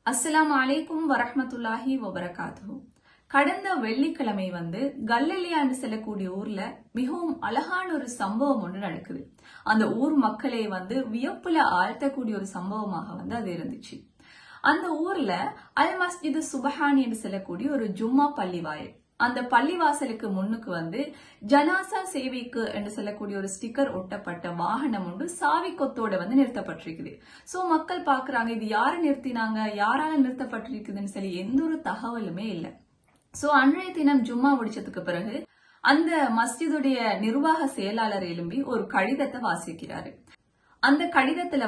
அஸ்ஸலாமு அலைக்கும் வரஹ்மத்துல்லாஹி வபரகாத்துஹு. கடந்த வெள்ளிக்கிழமை கல்லலியான்னு செல்லக்கூடிய ஊர்ல மிகவும் அழகான ஒரு சம்பவம் ஒன்று நடக்குது. அந்த ஊர் மக்களே வியப்புல ஆழ்த்தக்கூடிய ஒரு சம்பவமாக அது இருந்துச்சு. அந்த ஊர்ல அல் மஸ்ஜிது சுபஹானி என்று செல்லக்கூடிய ஒரு ஜும்மா பள்ளிவாயல். அந்த பள்ளிவாசலுக்கு முன்னுக்கு ஜனாசா சேவைக்கு என்று சொல்லக்கூடிய ஒரு ஸ்டிக்கர் ஒட்டப்பட்ட வாகனம் ஒன்று சாவி கொத்தோட நிறுத்தப்பட்டிருக்குது. சோ மக்கள் பாக்குறாங்க, இது யாரு நிறுத்தினாங்க, யாரால நிறுத்தப்பட்டிருக்குதுன்னு சொல்லி எந்த ஒரு தகவலுமே இல்லை. சோ அன்றைய தினம் ஜும்மா முடிச்சதுக்கு பிறகு அந்த மஸ்ஜிதுடைய நிர்வாக செயலாளர் எழும்பி ஒரு கடிதத்தை வாசிக்கிறாரு. அந்த கடிதத்துல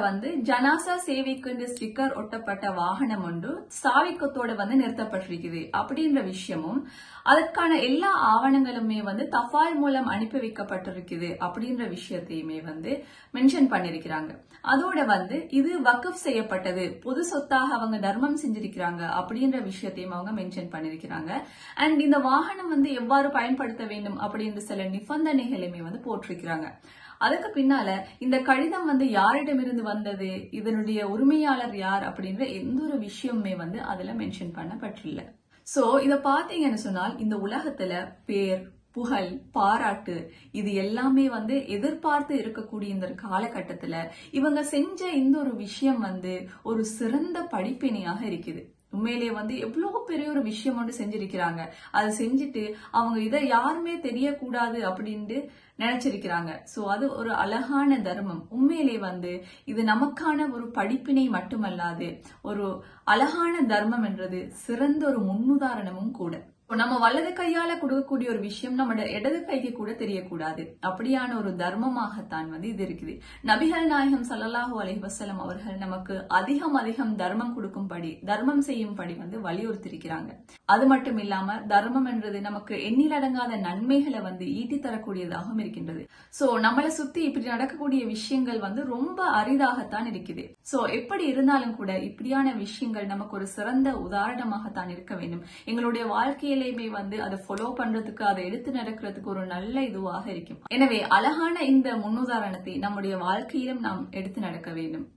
ஜனாசா சேவைக்கு ஸ்டிக்கர் ஒட்டப்பட்ட வாகனம் ஒன்று சாவிக்கத்தோட நிறுத்தப்பட்டிருக்குது அப்படின்ற விஷயமும், அதற்கான எல்லா ஆவணங்களுமே தபால் மூலம் அனுப்பி வைக்கப்பட்டிருக்குது அப்படின்ற விஷயத்தையுமே மென்ஷன் பண்ணிருக்கிறாங்க. அதோட இது வக்ஃப் செய்யப்பட்டது, பொது சொத்தாக அவங்க தர்மம் செஞ்சிருக்கிறாங்க அப்படின்ற விஷயத்தையும் அவங்க மென்ஷன் பண்ணிருக்கிறாங்க. அண்ட் இந்த வாகனம் எவ்வாறு பயன்படுத்த வேண்டும் அப்படின்ற சில நிபந்தனைகளுமே போட்டிருக்கிறாங்க. அதுக்கு பின்னால இந்த கடிதம் யாரிடமிருந்து வந்தது, இதனுடைய உரிமையாளர் யார் அப்படின்ற எந்த ஒரு விஷயமுமே அதுல மென்ஷன் பண்ணப்பட்டில்ல. சோ இத பாத்தீங்கன்னு சொன்னால் இந்த உலகத்துல பேர், புகழ், பாராட்டு இது எல்லாமே எதிர்பார்த்து இருக்கக்கூடிய இந்த காலகட்டத்துல இவங்க செஞ்ச இந்த ஒரு விஷயம் ஒரு சிறந்த படிப்பினையாக இருக்குது. உண்மையிலேயே எவ்வளவு பெரிய ஒரு விஷயம் செஞ்சிருக்கிறாங்க. அதை செஞ்சுட்டு அவங்க இதை யாருமே தெரியக்கூடாது அப்படின்னு நினைச்சிருக்கிறாங்க. சோ அது ஒரு அழகான தர்மம். உண்மையிலே இது நமக்கான ஒரு படிப்பினை மட்டுமல்லாது ஒரு அழகான தர்மம் என்றது சிறந்த ஒரு முன்னுதாரணமும் கூட. நம்ம வலது கையால கொடுக்கக்கூடிய ஒரு விஷயம் நம்ம இடது கைக்கு கூட தெரியக்கூடாது. அப்படியான ஒரு தர்மமாகத்தான் இது இருக்குது. நபிகள் நாயகம் ஸல்லல்லாஹு அலைஹி வஸல்லம் அவர்கள் நமக்கு அதிகம் தர்மம் கொடுக்கும்படி, தர்மம் செய்யும்படி வலியுறுத்திருக்கிறாங்க. அது மட்டும் இல்லாம தர்மம் என்றது நமக்கு எண்ணிலடங்காத நன்மைகளை ஈட்டி தரக்கூடியதாகவும் இருக்கின்றது. சோ நம்மளை சுத்தி இப்படி நடக்கக்கூடிய விஷயங்கள் ரொம்ப அரிதாகத்தான் இருக்குது. சோ எப்படி இருந்தாலும் கூட இப்படியான விஷயங்கள் நமக்கு ஒரு சிறந்த உதாரணமாகத்தான் இருக்க வேண்டும். எங்களுடைய வாழ்க்கையில அதை ஃபாலோ பண்றதுக்கு, அதை எடுத்து நடக்கிறதுக்கு ஒரு நல்ல இதுவாக இருக்கும். எனவே அழகான இந்த முன்னுதாரணத்தை நம்முடைய வாழ்க்கையிலும் நாம் எடுத்து நடக்க வேண்டும்.